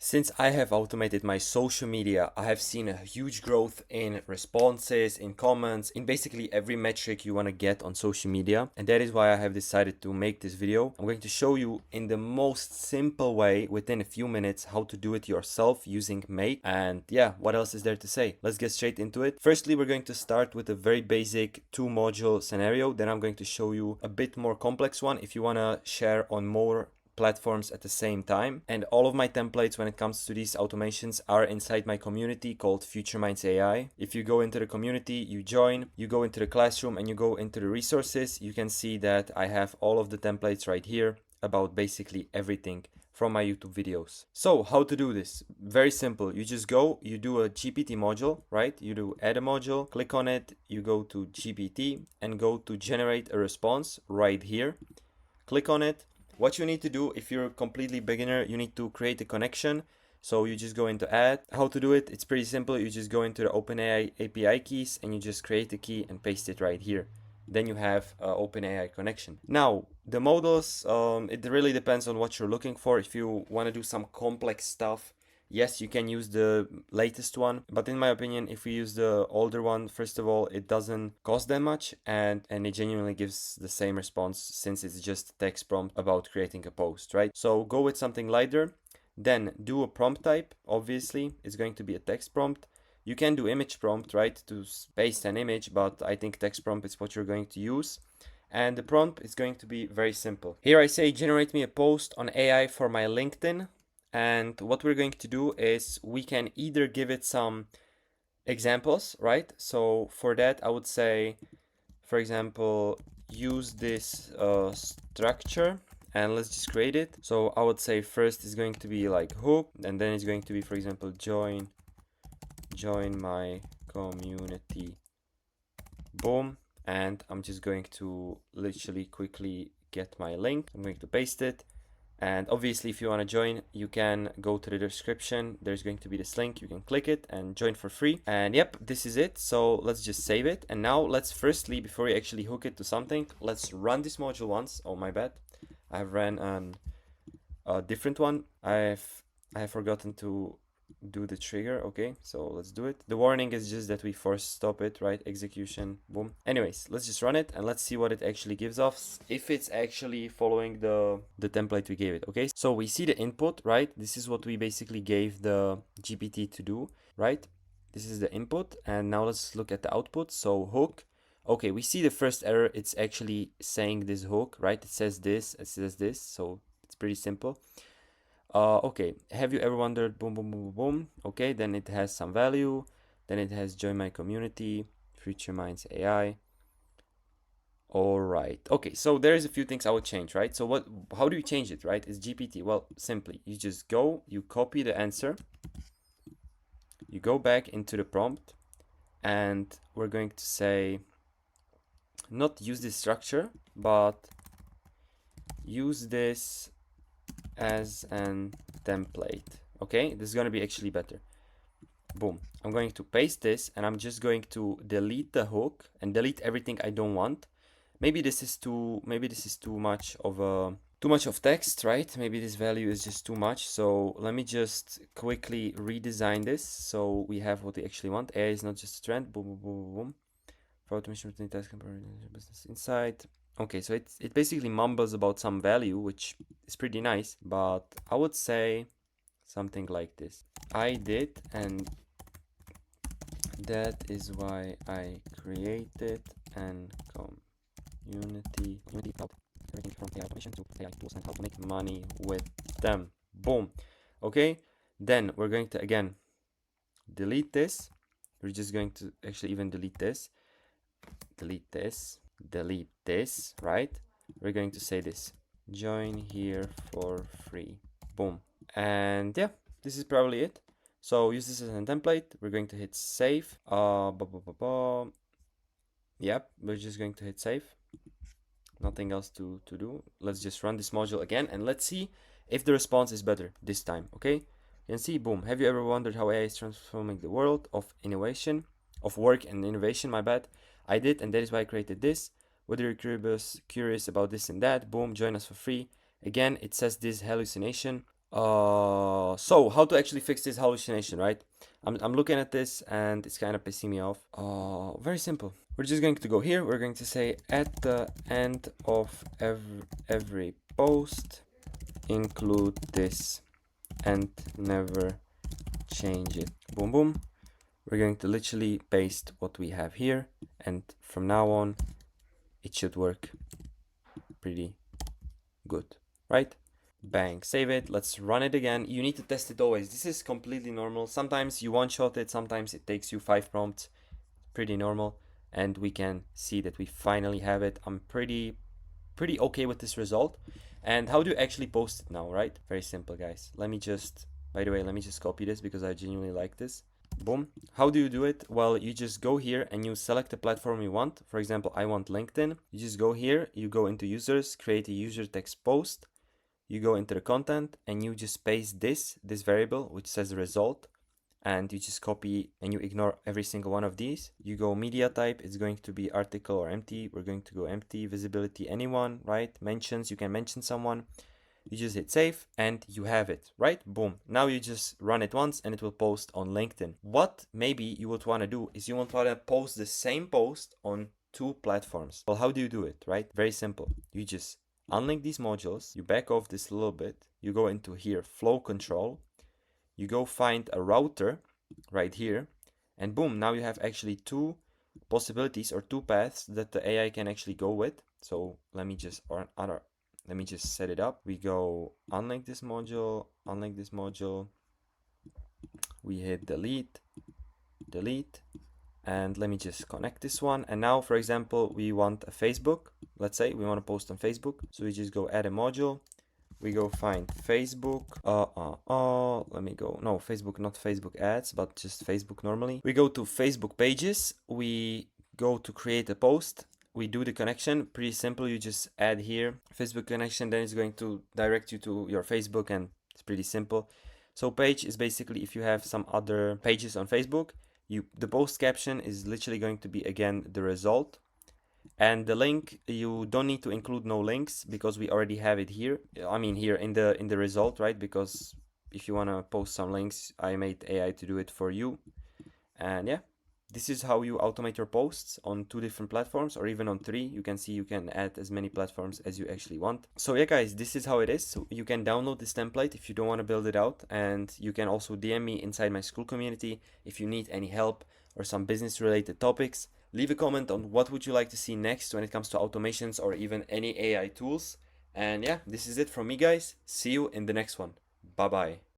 Since I have automated my social media, I have seen a huge growth in responses, in comments, in basically every metric you want to get on social media. And that is why I have decided to make this video. I'm going to show you in the most simple way within a few minutes how to do it yourself using Make. And yeah, what else is there to say? Let's get straight into it. Firstly, we're going to start with a very basic 2-module scenario. Then I'm going to show you a bit more complex one if you want to share on more platforms at the same time. And all of my templates when it comes to these automations are inside my community called Future Minds AI. If you go into the community, you join, you go into the classroom and you go into the resources, you can see that I have all of the templates right here about basically everything from my YouTube videos. So how to do this? Very simple. You just go, you do a GPT module, right? You do add a module, click on it, you go to GPT and go to generate a response right here. Click on it. What you need to do if you're a completely beginner, you need to create a connection. So you just go into add. How to do it? It's pretty simple. You just go into the OpenAI API keys and you just create a key and paste it right here. Then you have an OpenAI connection. Now, the models, it really depends on what you're looking for. If you want to do some complex stuff, yes, you can use the latest one, but in my opinion, if we use the older one, first of all, it doesn't cost that much and it genuinely gives the same response since it's just a text prompt about creating a post, right? So go with something lighter, then do a prompt type. Obviously, it's going to be a text prompt. You can do image prompt, right, to paste an image, but I think text prompt is what you're going to use. And the prompt is going to be very simple. Here I say, generate me a post on AI for my LinkedIn. And what we're going to do is we can either give it some examples, right? So for that, I would say, for example, use this structure and let's just create it. So I would say first is going to be like hook, and then it's going to be, for example, join my community. Boom. And I'm just going to literally quickly get my link. I'm going to paste it. And obviously, if you want to join, you can go to the description. There's going to be this link. You can click it and join for free. And yep, this is it. So let's just save it. And now let's firstly, before we actually hook it to something, let's run this module once. Oh, my bad. I have ran a different one. I have forgotten to do the trigger. Okay, so let's do it. The warning is just that we force stop it, right? Execution, boom. Anyways, let's just run it and let's see what it actually gives us, if it's actually following the template we gave it. Okay, so we see the input, right? This is what we basically gave the GPT to do, right? This is the input, and now let's look at the output. So hook. Okay, we see the first error. It's actually saying this hook, right? It says this, so it's pretty simple. Okay, have you ever wondered, boom, boom, boom, boom, boom. Okay, then it has some value. Then it has join my community, Future Minds AI. All right. Okay, so there's a few things I would change, right? So how do you change it, right? It's GPT. Well, simply, you just go, you copy the answer, you go back into the prompt, and we're going to say, not use this structure, but use this as an template. Okay, this is going to be actually better. Boom. I'm going to paste this and I'm just going to delete the hook and delete everything I don't want. Maybe this is too much of text, right? Maybe this value is just too much. So let me just quickly redesign this so we have what we actually want. AI is not just a trend. Boom, boom, boom, boom, boom. For automation between task and business insight. Okay, so it basically mumbles about some value, which is pretty nice, but I would say something like this. I did, and that is why I created an community about everything from AI automation to AI tools and how to make money with them. Boom. Okay, then we're going to again delete this. We're just going to actually even delete this, right? We're going to say this, join here for free. Boom. And yeah, this is probably it. So use this as a template. We're going to hit save. Yep, we're just going to hit save. Nothing else to do. Let's just run this module again and let's see if the response is better this time. Okay, you can see, boom. Have you ever wondered how AI is transforming the world of innovation, of work and innovation? My bad. I did, and that is why I created this. Whether you're curious about this and that, boom, join us for free. Again, it says this hallucination. So how to actually fix this hallucination, right? I'm looking at this and it's kind of pissing me off. Very simple. We're just going to go here. We're going to say at the end of every post, include this and never change it. Boom, boom. We're going to literally paste what we have here, and from now on, it should work pretty good, right? Bang, save it. Let's run it again. You need to test it always. This is completely normal. Sometimes you one-shot it, sometimes it takes you 5 prompts. Pretty normal. And we can see that we finally have it. I'm pretty okay with this result. And how do you actually post it now, right? Very simple, guys. By the way, let me just copy this because I genuinely like this. Boom. How do you do it? Well, you just go here and you select the platform you want. For example, I want LinkedIn. You just go here, you go into users, create a user text post. You go into the content and you just paste this variable which says result, and you just copy and you ignore every single one of these. You go media type, it's going to be article or empty. We're going to go empty. Visibility, anyone, right? Mentions, you can mention someone. You just hit save and you have it, right? Boom. Now you just run it once and it will post on LinkedIn. What maybe you would want to do is you want to post the same post on 2 platforms. Well, how do you do it, right? Very simple. You just unlink these modules, you back off this a little bit, you go into here, flow control, you go find a router right here, and boom, now you have actually 2 possibilities or 2 paths that the AI can actually go with. So let me just set it up. We go unlink this module, we hit delete, and let me just connect this one. And now, for example, we want a Facebook. Let's say we want to post on Facebook. So we just go add a module. We go find Facebook. Let me go. No, Facebook, not Facebook ads, but just Facebook normally. We go to Facebook pages. We go to create a post. We do the connection. Pretty simple. You just add here Facebook connection. Then it's going to direct you to your Facebook, and it's pretty simple. So page is basically if you have some other pages on Facebook, the post caption is literally going to be again the result, and the link, you don't need to include no links because we already have it here. I mean here in the result, right? Because if you want to post some links, I made AI to do it for you. And yeah, this is how you automate your posts on 2 different platforms, or even on 3. You can see you can add as many platforms as you actually want. So yeah, guys, this is how it is. So you can download this template if you don't want to build it out, and you can also DM me inside my school community if you need any help or some business related topics. Leave a comment on what would you like to see next when it comes to automations or even any AI tools. And yeah, this is it from me, guys. See you in the next one. Bye bye.